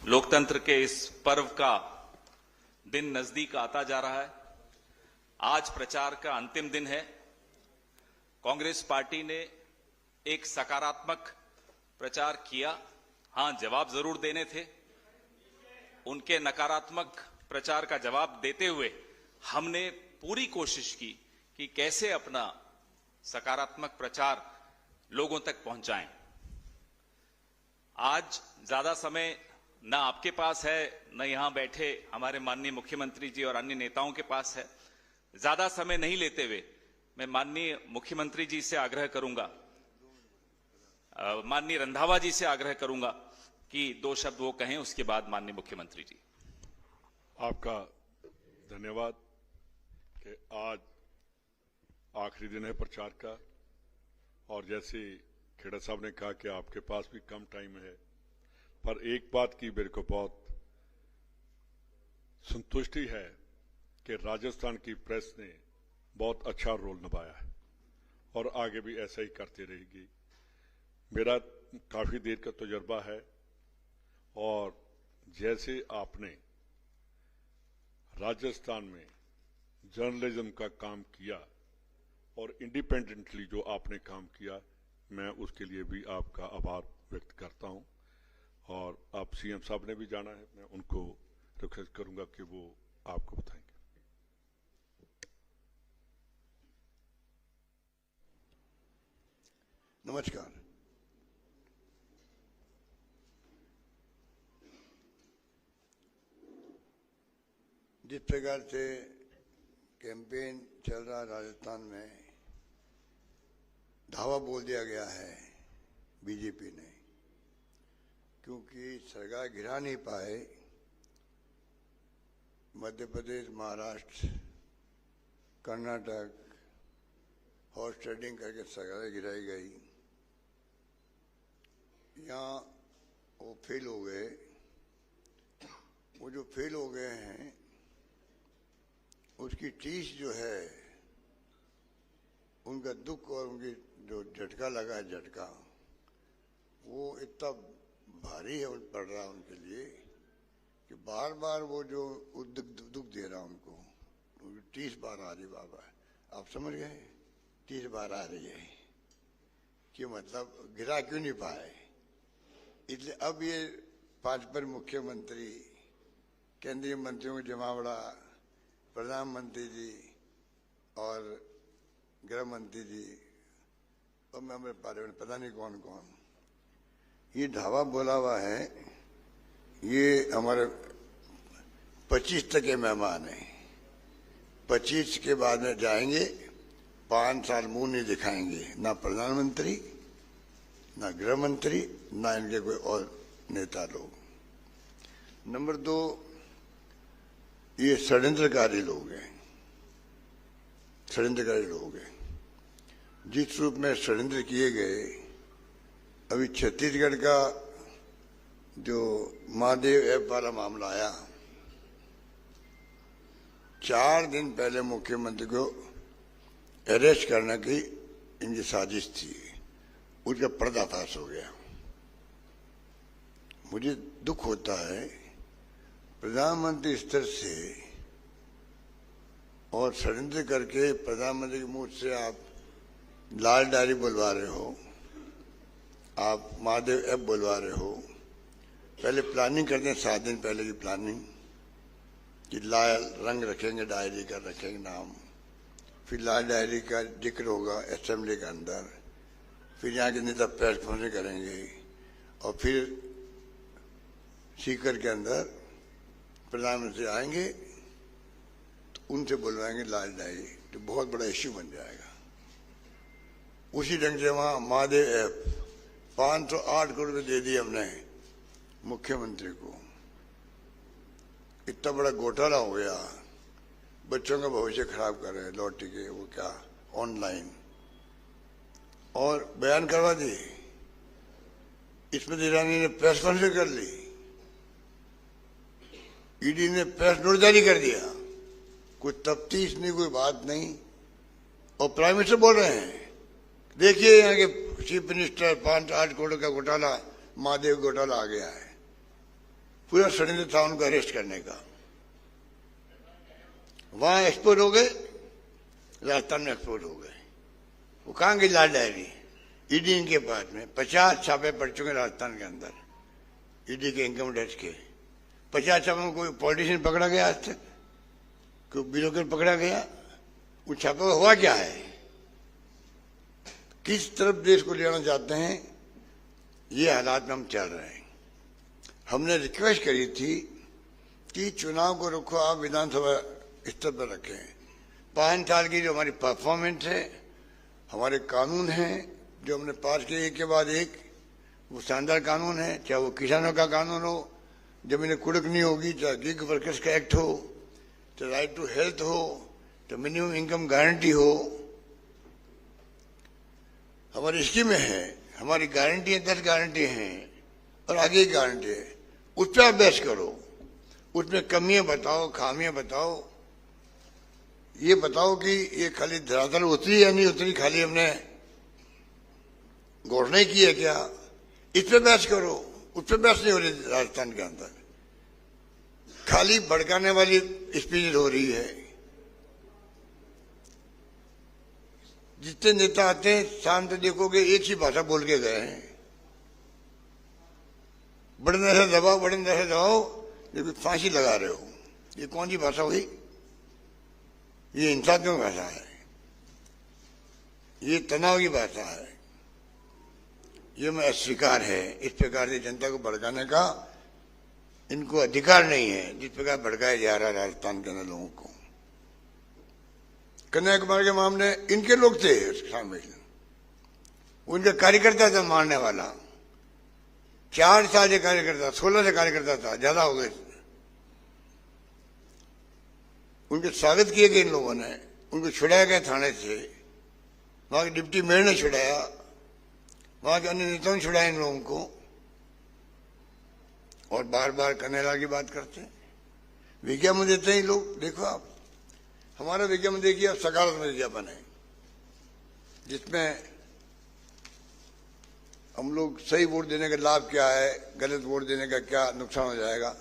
लोकतंत्र के इस पर्व का दिन नजदीक आता जा रहा है। आज प्रचार का अंतिम दिन है। कांग्रेस पार्टी ने एक सकारात्मक प्रचार किया। हां, जवाब जरूर देने थे। उनके नकारात्मक प्रचार का जवाब देते हुए हमने पूरी कोशिश की कि कैसे अपना सकारात्मक प्रचार लोगों तक पहुंचाएं। आज ज्यादा समय न आपके पास है, न यहां बैठे हमारे माननीय मुख्यमंत्री जी और अन्य नेताओं के पास है। ज्यादा समय नहीं लेते हुए मैं माननीय मुख्यमंत्री जी से आग्रह करूंगा, माननीय रंधावा जी से आग्रह करूंगा कि 2 शब्द वो कहें, उसके बाद माननीय मुख्यमंत्री जी। आपका धन्यवाद कि आज आखिरी दिन है प्रचार का, और जैसे खेड़ा साहब ने कहा कि आपके पास भी कम टाइम है, पर एक बात की मेरे को बहुत संतुष्टि है कि राजस्थान की प्रेस ने बहुत अच्छा रोल निभाया है और आगे भी ऐसा ही करती रहेगी। मेरा काफी देर का तजुर्बा है, और जैसे आपने राजस्थान में जर्नलिज्म का काम किया और इंडिपेंडेंटली जो आपने काम किया, मैं उसके लिए भी आपका आभार व्यक्त करता हूं। और आप सीएम साहब ने भी जाना है, मैं उनको रिक्वेस्ट करूंगा कि वो आपको बताएंगे। नमस्कार। जिस प्रकार से कैंपेन चल रहा है राजस्थान में, धावा बोल दिया गया है बीजेपी ने, क्योंकि सरकार गिरा नहीं पाए। मध्य प्रदेश, महाराष्ट्र, कर्नाटक हॉर्स ट्रेडिंग करके सरकार गिराई गई। यहाँ वो फेल हो गए। वो जो फेल हो गए हैं उसकी टीस जो है, उनका दुख और उनकी जो झटका लगा है, झटका वो इतना भारी है पड़ रहा उनके लिए कि बार बार वो जो दुख दे रहा उनको 30 बार आ रही। बाबा आप समझ गए, 30 बार आ रही है कि मतलब गिरा क्यों नहीं पाए। इसलिए अब ये 5 मुख्यमंत्री, केंद्रीय मंत्रियों के जमावड़ा, प्रधानमंत्री जी और गृह मंत्री जी और मेरे पार्लियामेंट पता नहीं कौन कौन ये धावा बोला हुआ है। ये हमारे 25 तक के मेहमान हैं। 25 के बाद में जाएंगे, 5 साल मुंह नहीं दिखाएंगे, ना प्रधानमंत्री, ना गृह मंत्री, ना इनके कोई और नेता लोग। नंबर 2, ये षड्यंत्रकारी लोग हैं। षड्यंत्रकारी लोग हैं। जिस रूप में षड्यंत्र किए गए, अभी छत्तीसगढ़ का जो महादेव ऐप वाला मामला आया, 4 दिन पहले मुख्यमंत्री को अरेस्ट करने की इनकी साजिश थी, उसका पर्दाफाश हो गया। मुझे दुख होता है प्रधानमंत्री स्तर से और षड्यंत्र करके प्रधानमंत्री के मुंह से आप लाल डायरी बुलवा रहे हो, आप महादेव ऐप बुलवा रहे हो। पहले प्लानिंग करते हैं, 7 दिन पहले की प्लानिंग कि लाल रंग रखेंगे, डायरी का रखेंगे नाम, फिर लाल डायरी का जिक्र होगा असेंबली के अंदर, फिर यहाँ के नेता प्रेस कॉन्फ्रेंस करेंगे, और फिर सीकर के अंदर प्रधानमंत्री आएंगे तो उनसे बुलवाएंगे लाल डायरी, तो बहुत बड़ा इश्यू बन जाएगा। उसी ढंग से वहां महादेव ऐप 508 करोड़ रुपए दे दिए हमने मुख्यमंत्री को। इतना बड़ा घोटाला हो गया, बच्चों का भविष्य खराब कर रहे हैं, लॉटरी के वो क्या ऑनलाइन, और बयान करवा दिए। स्मृति ईरानी ने प्रेस कॉन्फ्रेंस कर ली, ईडी ने प्रेस नोट जारी कर दिया, कोई तफ्तीश नहीं, कोई बात नहीं। और प्राइम मिनिस्टर बोल रहे हैं, देखिए यहाँ के चीफ मिनिस्टर 5-8 करोड़ का घोटाला, महादेव घोटाला आ गया है। पूरा षड्यंत्र था उनको अरेस्ट करने का। वहां एक्सपोर्ट हो गए, राजस्थान में एक्सपोर्ट हो गए। वो कहां की लाल डायरी? ईडी इनके पास में 50 छापे पड़ चुके राजस्थान के अंदर, ईडी के इनकम टैक्स के। 50 छापे में कोई पॉलिटिशियन पकड़ा गया आज तक? कोई ब्यूरोक्रेट पकड़ा गया? उन छापे में हुआ क्या है? किस तरफ देश को ले जाना चाहते हैं, ये हालात में हम चल रहे हैं। हमने रिक्वेस्ट करी थी कि चुनाव को रोको, आप विधानसभा स्तर पर रखें। 5 साल की जो हमारी परफॉर्मेंस है, हमारे कानून हैं जो हमने पास किए एक के बाद एक, वो शानदार कानून है। चाहे वो किसानों का कानून हो, जमीनें कुड़क नहीं होगी, चाहे गिग वर्कर्स का एक्ट हो, चाहे राइट टू हेल्थ हो, तो मिनिमम इनकम गारंटी हो, हमारी स्कीमें हैं, हमारी गारंटी है, 10 गारंटी हैं और आगे की गारंटी है। उस पर आप बहस करो, उसमें कमियां बताओ, खामियां बताओ, ये बताओ कि ये खाली धरातल उतरी या नहीं उतरी, खाली हमने घोषणा की है क्या, इस पे बहस करो। उस पर बहस नहीं हो रही राजस्थान के अंदर, खाली भड़काने वाली स्पीच हो रही है। जितने नेता आते हैं शाम तक देखोगे एक ही भाषा बोल के गए हैं, बड़े नशे दबाओ, बड़े नशे दबाओ, लेकिन फांसी लगा रहे हो। ये कौन सी भाषा हुई? ये हिंसा क्यों भाषा है? ये तनाव की भाषा है। ये मैं अस्वीकार है। इस प्रकार से जनता को भड़काने का इनको अधिकार नहीं है, जिस प्रकार भड़काया जा रहा है राजस्थान के अंदर लोगों को। कन्याकुमारी के मामले इनके लोग थे शामिल, उनके कार्यकर्ता था मारने वाला। 4 साल से कार्यकर्ता, 16 से कार्यकर्ता था, ज्यादा हो गए। उनके स्वागत किए गए इन लोगों ने, उनको छुड़ाया गया थाने से, वहां के डिप्टी मेयर ने छुड़ाया, वहां के अन्य नेताओं ने छुड़ाया इन लोगों को। और बार बार कन्हैयालाल की बात करते हैं, विज्ञापन देते हैं लोग। देखो आप, हमारा विज्ञापन देखिए आप, सकारात्मक विज्ञापन है, जिसमें हम लोग सही वोट देने का लाभ क्या है, गलत वोट देने का क्या नुकसान हो जाएगा,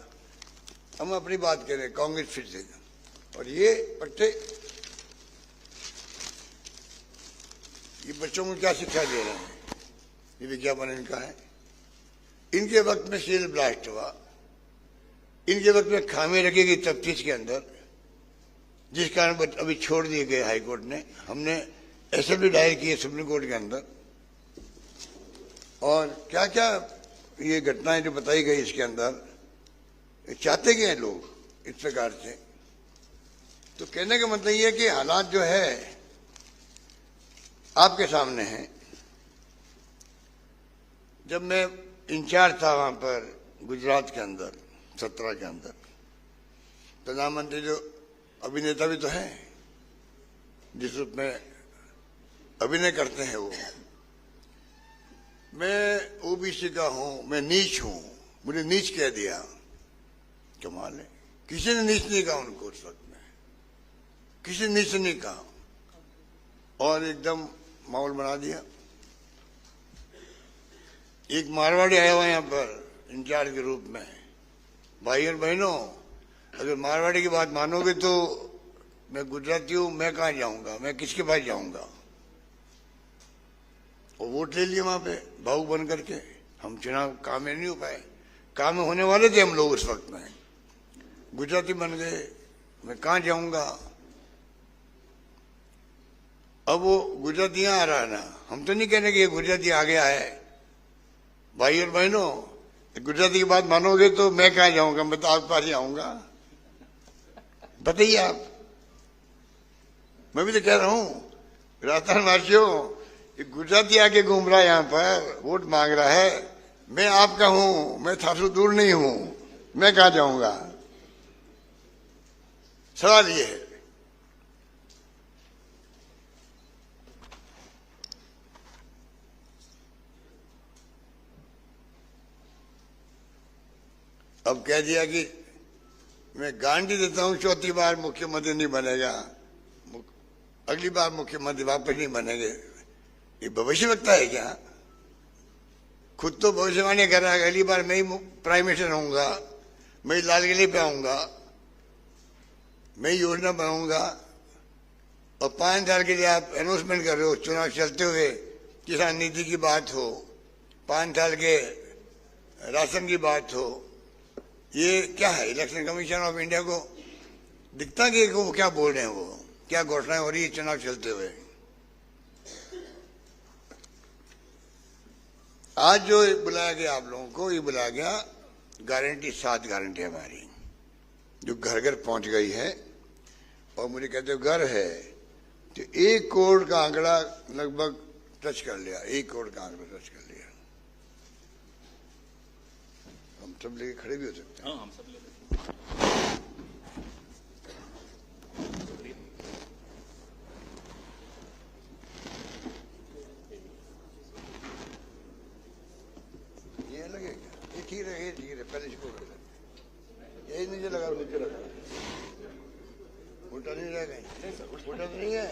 हम अपनी बात करें। कांग्रेस फिर से, और ये पट्टे, ये बच्चों को क्या शिक्षा दे रहे हैं? ये विज्ञापन इनका है। इनके वक्त में सील ब्लास्ट हुआ, इनके वक्त में खामी रखी गई तफ्तीश के अंदर, जिस कारण अभी छोड़ दिए गए हाईकोर्ट ने। हमने एसएलपी दायर की है सुप्रीम कोर्ट के अंदर, और क्या क्या ये घटनाएं जो बताई गई इसके अंदर, चाहते क्या हैं लोग इस प्रकार से। तो कहने का मतलब ये है कि हालात जो है आपके सामने हैं। जब मैं इंचार्ज था वहां पर गुजरात के अंदर 17 के अंदर, प्रधानमंत्री जो अभिनेता भी तो है, जिस रूप में अभिनय करते हैं वो, मैं ओबीसी का हूं, मैं नीच हूं, मुझे नीच कह दिया। कमाल है, किसी ने नीच नहीं कहा उनको उस वक्त में, किसी ने नीच नहीं कहा, और एकदम माहौल बना दिया। एक मारवाड़ी आया हुआ यहाँ पर इंचार्ज के रूप में। भाई और बहनों, अगर मारवाड़ी की बात मानोगे तो मैं गुजराती हूं, मैं कहाँ जाऊंगा, मैं किसके पास जाऊंगा। और वोट ले लिए वहां पे भावुक बन करके। हम चुनाव काम में नहीं हो पाए, काम में होने वाले थे हम लोग उस वक्त में, गुजराती बन गए, मैं कहाँ जाऊंगा। अब वो गुजराती यहाँ आ रहा है ना, हम तो नहीं कहने कि ये गुजराती आ गया है। भाई और बहनों, गुजराती की बात मानोगे तो मैं कहाँ जाऊंगा, मैं तो आपके पास ही आऊंगा। बताइए आप, मैं भी तो कह रहा हूं राजस्थान वासियों, गुजराती आके घूम रहा है यहाँ पर, वोट मांग रहा है, मैं आपका हूं, मैं थासु दूर नहीं हूं, मैं कहाँ जाऊंगा। सवाल ये है। अब कह दिया कि मैं गारंटी देता हूं 4थी बार मुख्यमंत्री नहीं बनेगा, अगली बार मुख्यमंत्री वापस नहीं बनेंगे। ये भविष्यवक्ता है क्या? खुद तो भविष्यवाणी कर रहा है, अगली बार मैं ही प्राइम मिनिस्टर होऊंगा, मैं लाल किले पे आऊंगा, मैं योजना बनाऊंगा, और 5 साल के लिए आप अनाउंसमेंट कर रहे हो, चुनाव चलते हुए किसान नीति की बात हो, 5 साल के राशन की बात हो, ये क्या है? इलेक्शन कमीशन ऑफ इंडिया को दिखता कि वो क्या बोल रहे हैं, वो क्या घोषणाएं हो रही है चुनाव चलते हुए। आज जो बुलाया गया आप लोगों को, ये बुलाया गया गारंटी, 7 गारंटी हमारी जो घर घर पहुंच गई है। और मुझे कहते हो घर है तो 1 करोड़ का आंकड़ा लगभग टच कर लिया, 1 करोड़ का आंकड़ा टच कर लिया। हम सब लेके खड़े भी हो सकते हैं। हाँ, हम सब लेके। ये लगेगा, ये ठीक है, ये ठीक है, पहले इसको यही नीचे लगा, नीचे लगा, उल्टा नहीं रहेगा, उल्टा तो नहीं है,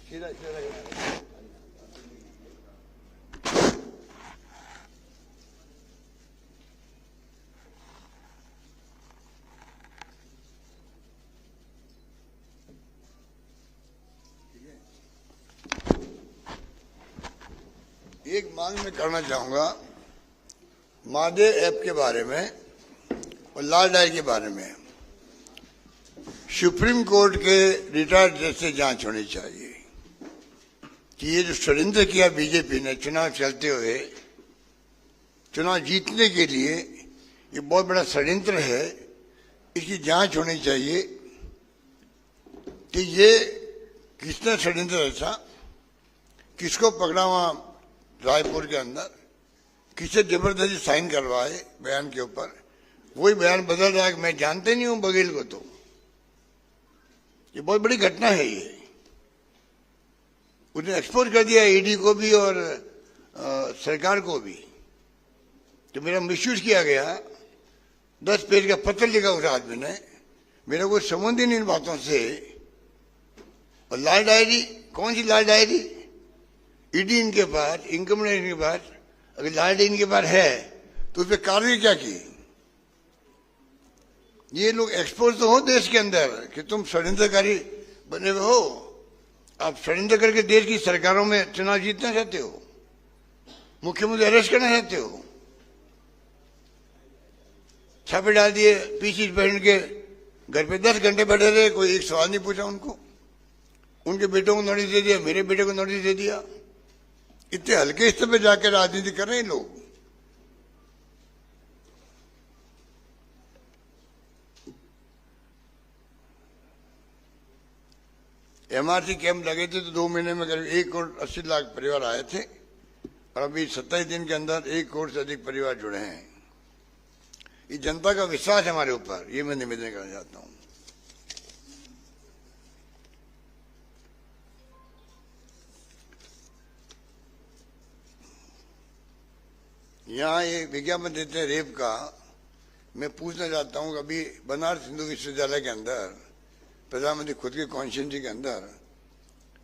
सीधा सीधा लगेगा। एक मांग मैं करना चाहूंगा मादे ऐप के बारे में और लाल डायरी के बारे में। सुप्रीम कोर्ट के रिटायर्ड जज से जांच होनी चाहिए कि ये जो षड्यंत्र किया बीजेपी ने चुनाव चलते हुए, चुनाव जीतने के लिए, ये बहुत बड़ा षड्यंत्र है। इसकी जांच होनी चाहिए कि ये किसने षड्यंत्र रचा, किसको पकड़ा वहां रायपुर के अंदर, किसे जबरदस्ती साइन करवाए बयान के ऊपर। वही बयान बदल रहा है कि मैं जानते नहीं हूं बघेल को। तो ये बहुत बड़ी घटना है। ये उसने एक्सपोज कर दिया ईडी को भी और सरकार को भी। तो मेरा मिसयूज किया गया, 10 पेज का पत्र लिखा उस आदमी ने, मेरा कोई संबंध ही नहीं इन बातों से। और लाल डायरी, कौन सी लाल डायरी? ईडी इनके पास, इनकम टैक्स इनके पास, अगर लाल डायरी इनके पास है तो उस पर कार्रवाई क्या की? ये लोग एक्सपोज तो हो देश के अंदर कि तुम षड्यंत्रकारी बने हुए हो, आप षड्यंत्र करके देश की सरकारों में चुनाव जीतना चाहते हो, मुख्यमंत्री अरेस्ट करना चाहते हो। छापे डाल दिए, पीसी बहन के घर पे 10 घंटे बैठे रहे, कोई एक सवाल नहीं पूछा उनको। उनके बेटों को नोटिस दे दिया, मेरे बेटे को नोटिस दे दिया। इतने हल्के स्तर पे जाकर राजनीति कर रहे हैं लोग। एमआरसी कैंप लगे थे तो 2 महीने में करीब 1 करोड़ 80 लाख परिवार आए थे, और अभी 27 दिन के अंदर 1 करोड़ से अधिक परिवार जुड़े हैं। ये जनता का विश्वास है हमारे ऊपर, ये मैं निवेदन करना चाहता हूं। यहाँ ये विज्ञापन देते हैं रेप का। मैं पूछना चाहता हूँ, अभी बनारस हिंदू विश्वविद्यालय के अंदर, प्रधानमंत्री खुद के कॉन्स्टिट्यूंसी के अंदर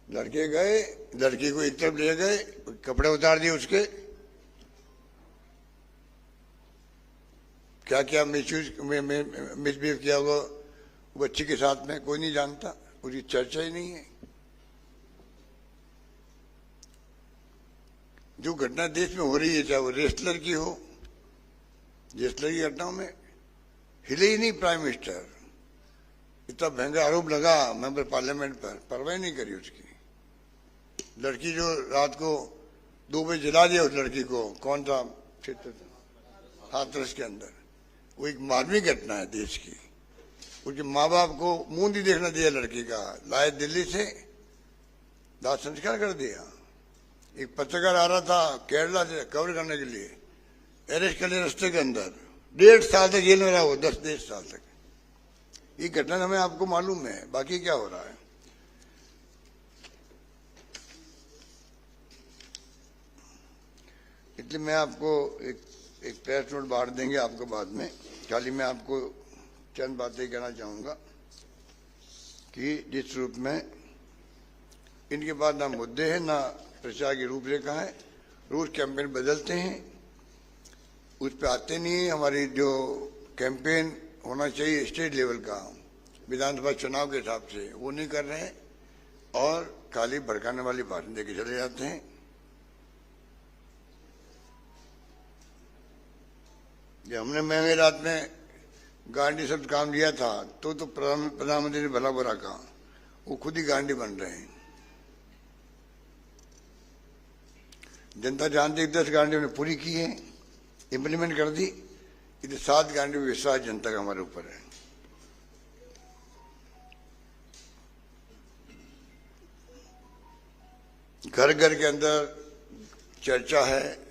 लड़के गए, लड़की को एक तरफ ले गए, कपड़े उतार दिए उसके, क्या क्या मिसबिहेव किया होगा बच्ची के साथ में, कोई नहीं जानता, उसकी चर्चा ही नहीं है। जो घटना देश में हो रही है, चाहे वो रेसलर की हो, रेसलर की घटनाओं में हिले ही नहीं प्राइम मिनिस्टर। इतना महंगा आरोप लगा मेंबर पार्लियामेंट पर, परवाह नहीं करी उसकी। लड़की जो रात को 2 बजे जला दिया उस लड़की को, कौन सा क्षेत्र था, हाथरस के अंदर, वो एक मानवीय घटना है देश की। उसके माँ बाप को मुंह नहीं देखना दिया लड़की का, लाए दिल्ली से, दाह संस्कार कर दिया। एक पत्रकार आ रहा था केरला से कवर करने के लिए, अरेस्ट कर लिया रास्ते के अंदर, 1.5 साल तक जेल में रहा वो, 10 साल तक। ये घटना हमें आपको मालूम है, बाकी क्या हो रहा है। इसलिए मैं आपको एक प्रेस नोट बांट देंगे आपको बाद में। खाली मैं आपको चंद बातें कहना चाहूंगा कि जिस रूप में इनके पास ना मुद्दे हैं ना प्रचार की रूपरेखा है, रोज कैंपेन बदलते हैं। उस पर आते नहीं है। हमारी जो कैंपेन होना चाहिए स्टेट लेवल का विधानसभा चुनाव के हिसाब से, वो नहीं कर रहे हैं और खाली भड़काने वाली भाषण देके चले जाते हैं। जब हमने महंगे रात में गांधी शब्द काम लिया था तो प्रधानमंत्री ने भला बुरा कहा, वो खुद ही गांधी बन रहे हैं। जनता जानती है 10 गांधी उन्हें पूरी की है, इम्प्लीमेंट कर दी। इधर 7 गांधी विश्वास जनता का हमारे ऊपर है। घर घर के अंदर चर्चा है।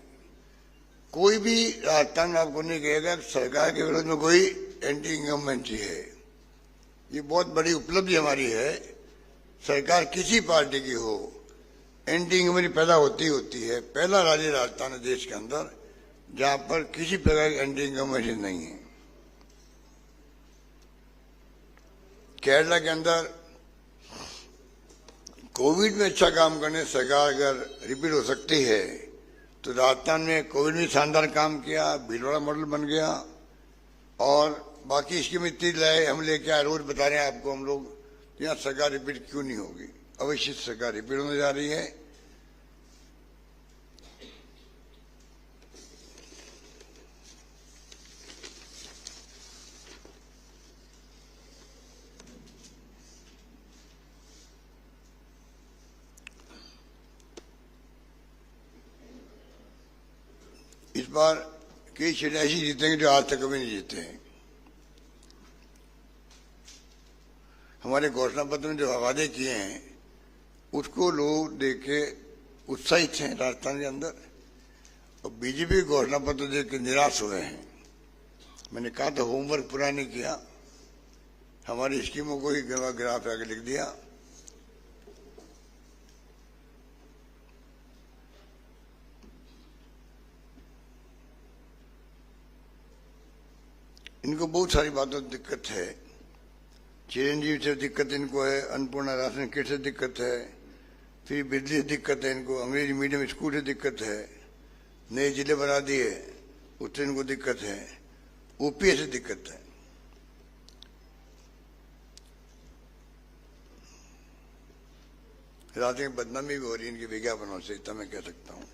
कोई भी राजस्थान में आपको नहीं कहेगा सरकार के विरोध में कोई एंटी इनकम्बेंसी है। ये बहुत बड़ी उपलब्धि हमारी है। सरकार किसी पार्टी की हो, एंटी इनकम्बेंसी पैदा होती है। पहला राज्य राजस्थान है देश के अंदर जहां पर किसी प्रकार की एंटी इनकम्बेंसी नहीं है। केरला के अंदर कोविड में अच्छा काम करने सरकार अगर रिपीट हो सकती है तो राजस्थान में कोविड में शानदार काम किया, भीलवाड़ा मॉडल बन गया और बाकी स्कीम इतनी लाए, हम लेके आए, रोज बता रहे हैं आपको हम लोग। यहाँ सरकार रिपीट क्यों नहीं होगी? अवश्य सरकार रिपीट होने जा रही है। इस बार कई सीटें ऐसी जीतेंगे जो आज तक कभी नहीं जीते हैं। हमारे घोषणा पत्र में जो वादे किए हैं उसको लोग देख के उत्साहित हैं राजस्थान के अंदर, और बीजेपी घोषणा पत्र देख के निराश हुए हैं। मैंने कहा था होमवर्क पूरा नहीं किया, हमारी स्कीमों को ही ग्राफ आगे लिख दिया। इनको बहुत सारी बातों से दिक्कत है। चिरंजीव से दिक्कत इनको है, अन्नपूर्णा राशन किट से दिक्कत है, फिर बिजली से दिक्कत है इनको, अंग्रेजी मीडियम स्कूल से दिक्कत है, नए जिले बना दिए उससे इनको दिक्कत है, ओपीएस से दिक्कत है। रात में बदनामी भी हो रही है इनके विज्ञापनों से, इतना मैं कह सकता हूँ।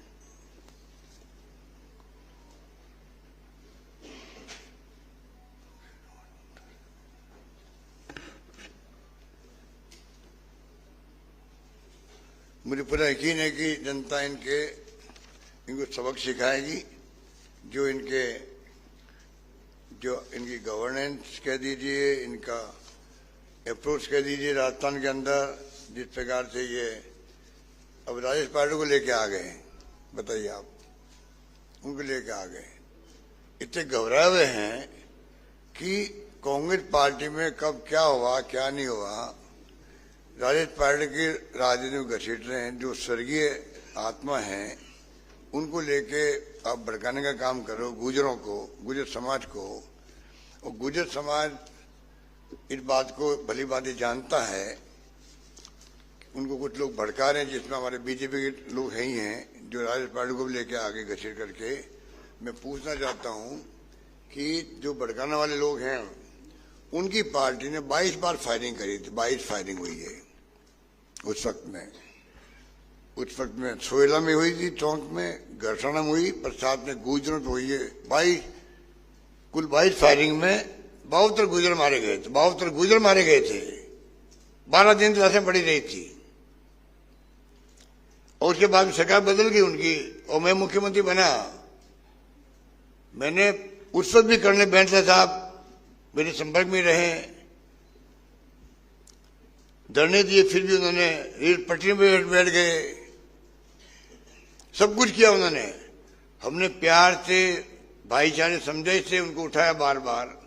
मुझे पूरा यकीन है कि जनता इनको सबक सिखाएगी। जो इनकी गवर्नेंस कह दीजिए, इनका अप्रोच कह दीजिए राजस्थान के अंदर, जिस प्रकार से ये अब राजेश पार्टी को लेके आ गए, बताइए आप, उनको लेके आ गए। इतने घबराए हुए हैं कि कांग्रेस पार्टी में कब क्या हुआ क्या नहीं हुआ, राजेश पार्टी की राजनीति में घसीट रहे हैं। जो स्वर्गीय आत्मा हैं उनको लेके आप भड़काने का काम करो, गुजरों को, गुजर समाज को। और गुजर समाज इस बात को भली भांति जानता है। उनको कुछ लोग भड़का रहे हैं, जिसमें हमारे बीजेपी के लोग हैं ही हैं, जो राजेश पार्टी को भी लेके आगे घसीट करके। मैं पूछना चाहता हूं कि जो भड़काने वाले लोग हैं उनकी पार्टी ने 22 बार फायरिंग करी थी, 22 फायरिंग हुई है उस वक्त में सोयला में हुई थी, टोंक में, घरसाना में हुई, प्रसाद में, गुजरों में हुई है। कुल 22 फायरिंग में 72 गुजर मारे गए थे। 72 गुजर मारे गए थे। 12 दिन लाशें पड़ी रही थी और उसके बाद सरकार बदल गई उनकी और मैं मुख्यमंत्री बना। मैंने उस वक्त भी कर्नल बैंसला साहब मेरे संपर्क में रहे, धरने दिए, फिर भी उन्होंने रेल पटरी में बैठ गए, सब कुछ किया उन्होंने। हमने प्यार से, भाईचारे, समझाइश से उनको उठाया बार बार।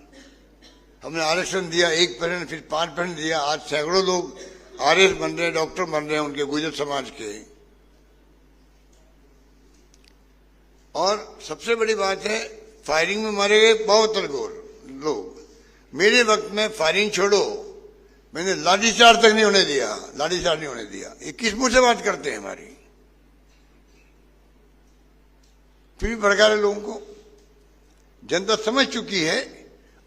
हमने आरक्षण दिया 1% फिर 5% दिया। आज सैकड़ों लोग आरएस बन रहे हैं, डॉक्टर बन रहे हैं उनके गुजर समाज के। और सबसे बड़ी बात है, फायरिंग में मारे गए 72 लोग। मेरे वक्त में फायरिंग छोड़ो, मैंने लाठीचार्ज तक नहीं होने दिया, लाठीचार्ज नहीं होने दिया। ये किस मुंह से बात करते हैं हमारी? फिर भी भड़का रहे लोगों को। जनता समझ चुकी है,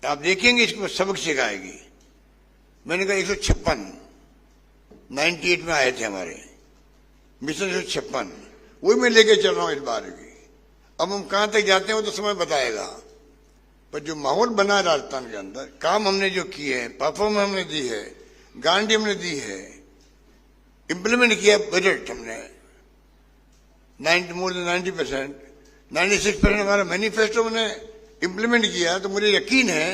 आप देखेंगे इसको सबक सिखाएगी। मैंने कहा 156 98 में आए थे हमारे मिशन 156, वही मैं लेके चल रहा हूं इस बार की। अब हम कहां तक जाते हैं वो तो समय बताएगा, पर जो माहौल बना है राजस्थान के अंदर, काम हमने जो किए हैं, परफॉर्मेंस हमने दी है, गारंटी हमने दी है, इंप्लीमेंट किया बजट हमने मोर देन 90%, 96% हमारा मैनिफेस्टो हमने इंप्लीमेंट किया। तो मुझे यकीन है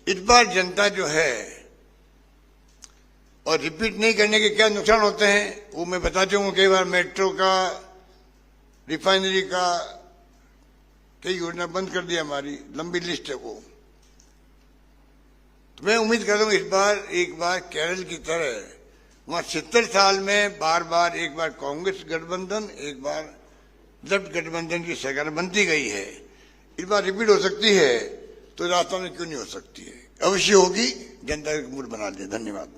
इस बार जनता जो है, और रिपीट नहीं करने के क्या नुकसान होते हैं वो मैं बता चुका हूं कई बार। मेट्रो का, रिफाइनरी का, कई योजना बंद कर दिया, हमारी लंबी लिस्ट है वो। तो मैं उम्मीद करता हूं इस बार एक बार केरल की तरह वहां 70 साल में बार बार एक बार कांग्रेस गठबंधन, एक बार लेफ्ट गठबंधन की सरकार बनती गई है, इस बार रिपीट हो सकती है, तो राजस्थान में क्यों नहीं हो सकती है? अवश्य होगी, जनता का मूड बना दे। धन्यवाद।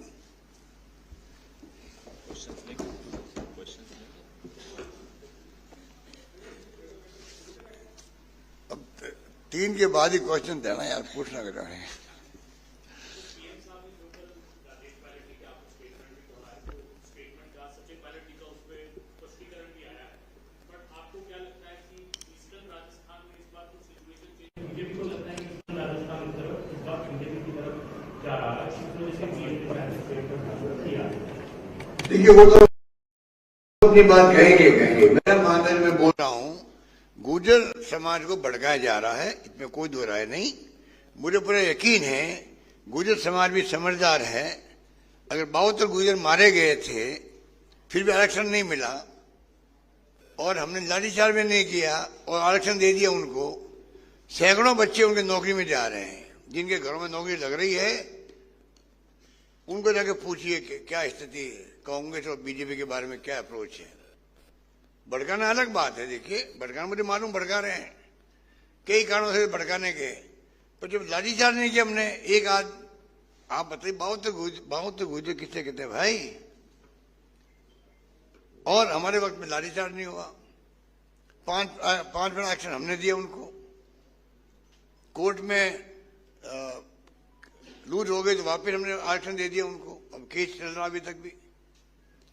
अब 3 के बाद ही क्वेश्चन देना यार, पूछना कर रहे हैं। देखिए वो तो अपनी बात कहेंगे। मेरा मानना मैं बोल रहा हूं, गुर्जर समाज को भड़काया जा रहा है, इसमें कोई दो राय नहीं। मुझे पूरा यकीन है गुर्जर समाज भी समझदार है। अगर 72 गुर्जर मारे गए थे फिर भी आरक्षण नहीं मिला, और हमने लाठीचार्ज भी नहीं किया और आरक्षण दे दिया उनको। सैकड़ों बच्चे उनके नौकरी में जा रहे हैं, जिनके घरों में नौकरी लग रही है उनको जाके पूछिए कि क्या स्थिति है, कांग्रेस और बीजेपी के बारे में क्या अप्रोच है। भड़काना अलग बात है। देखिए भड़काना मुझे मालूम भड़का रहे हैं, कई कारणों से भड़काने के, पर जब लाठीचार्ज नहीं किया हमने एक आज, आप बताइए 72 गुर्जर किससे कहते हैं भाई? और हमारे वक्त में लाठीचार्ज नहीं हुआ, 5 मिनट एक्शन हमने दिया उनको। कोर्ट में लूट हो गई तो वापिस हमने आरक्षण दे दिया उनको, अब केस चल रहा अभी तक भी।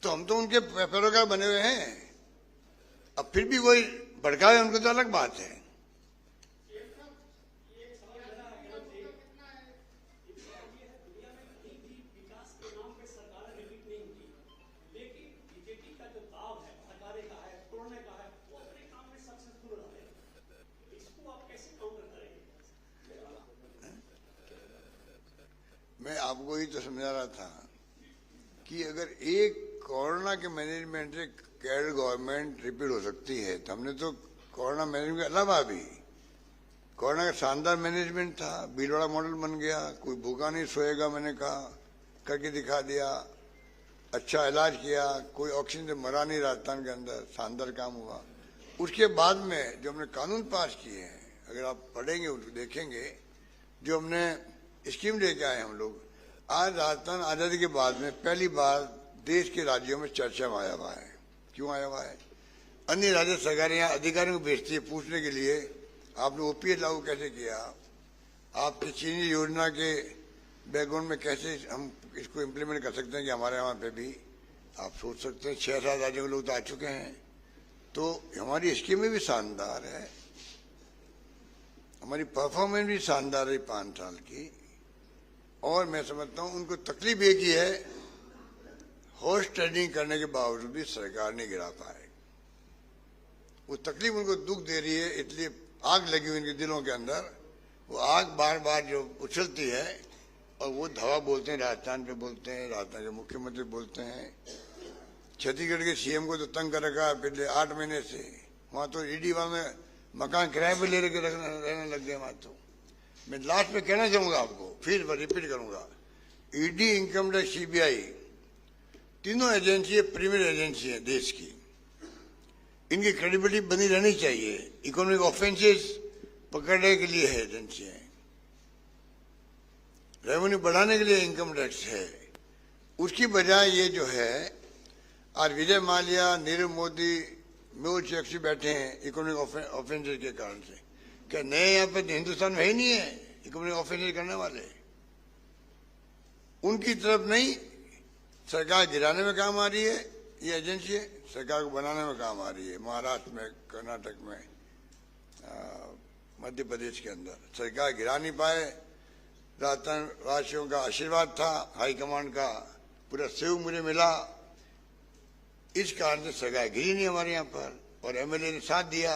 तो हम तो उनके पैरोकार बने हुए हैं। अब फिर भी कोई भड़कावे उनको तो अलग बात है। मैं आपको ही तो समझा रहा था कि अगर एक कोरोना के मैनेजमेंट से केरल गवर्नमेंट रिपीट हो सकती है, तो हमने तो कोरोना मैनेजमेंट के अलावा भी कोरोना का शानदार मैनेजमेंट था, भीलवाड़ा मॉडल बन गया, कोई भूखा नहीं सोएगा मैंने कहा, करके दिखा दिया, अच्छा इलाज किया, कोई ऑक्सीजन से मरा नहीं राजस्थान के अंदर, शानदार काम हुआ। उसके बाद में जो हमने कानून पास किए हैं, अगर आप पढ़ेंगे उसको देखेंगे, जो हमने स्कीम लेके आए हम लोग, आज राजस्थान आजादी के बाद में पहली बार देश के राज्यों में चर्चा में आया हुआ है। क्यों आया हुआ है? अन्य राज्य सरकारें यहाँ अधिकारियों को भेजती है पूछने के लिए आपने ओपीएस लागू कैसे किया, आपकी चीनी योजना के बैकग्राउंड में कैसे हम इसको इम्प्लीमेंट कर सकते हैं कि हमारे यहाँ पे भी आप सोच सकते हैं। 6-7 राज्यों के लोग तो आ चुके हैं, तो हमारी स्कीमें भी शानदार है, हमारी परफॉर्मेंस भी शानदार है 5 साल की। और मैं समझता हूं उनको तकलीफ एक ही है, हॉर्स ट्रेडिंग करने के बावजूद भी सरकार नहीं गिरा पाए। वो तकलीफ उनको दुख दे रही है, इसलिए आग लगी हुई इनके दिलों के अंदर। वो आग बार बार जो उछलती है, और वो धवा बोलते हैं, राजस्थान पे बोलते हैं, राजस्थान के मुख्यमंत्री बोलते हैं, छत्तीसगढ़ के सीएम को तो तंग कर रखा है पिछले 8 महीने से। वहां तो ईडी में मकान किराए पे ले रहने लग गए वहां। तो मैं लास्ट में कहना चाहूंगा आपको, फिर रिपीट करूंगा, ईडी, इनकम टैक्स, सीबीआई, तीनों एजेंसी प्रीमियर एजेंसी है देश की। इनकी क्रेडिबिलिटी बनी रहनी चाहिए। इकोनॉमिक ऑफेंसेस पकड़ने के लिए है एजेंसी है, रेवेन्यू बढ़ाने के लिए इनकम टैक्स है। उसकी बजाय ये जो है, आज विजय माल्या, नीरव मोदी, मेहुल चोकसी बैठे हैं इकोनॉमिक ऑफेंसेस के कारण से। क्या नए यहाँ पे हिंदुस्तान में ही नहीं है इकोनॉमिक ऑफेंस करने वाले? उनकी तरफ नहीं, सरकार गिराने में काम आ रही है ये एजेंसी है, सरकार को बनाने में काम आ रही है। महाराष्ट्र में, कर्नाटक में, मध्य प्रदेश के अंदर सरकार गिरा नहीं पाए। राजस्थान वासियों का आशीर्वाद था, हाईकमांड का पूरा सहयोग मुझे मिला, इस कारण से सरकार गिरी नहीं हमारे यहाँ पर, और एमएलए ने साथ दिया।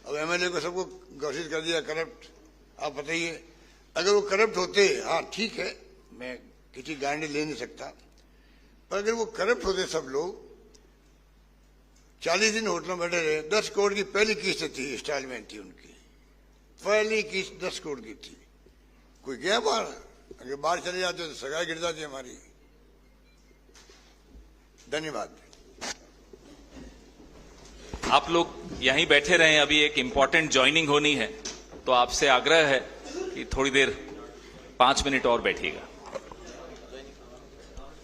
अब एमएलए को सबको घोषित कर दिया करप्ट। आप बताइए, अगर वो करप्ट होते, हाँ ठीक है, मैं किसी गारंटी ले नहीं सकता, पर अगर वो करप्ट होते सब लोग, 40 दिन होटल में बैठे रहे, 10 करोड़ की पहली किस्त थी, इंस्टॉलमेंट थी उनकी, पहली किस्त 10 करोड़ की थी। कोई गया बाहर? अगर बाहर चले जाते तो सरकार गिर जाती हमारी। धन्यवाद। आप लोग यहीं बैठे रहें, अभी एक इंपॉर्टेंट ज्वाइनिंग होनी है, तो आपसे आग्रह है कि थोड़ी देर 5 मिनट और बैठिएगा।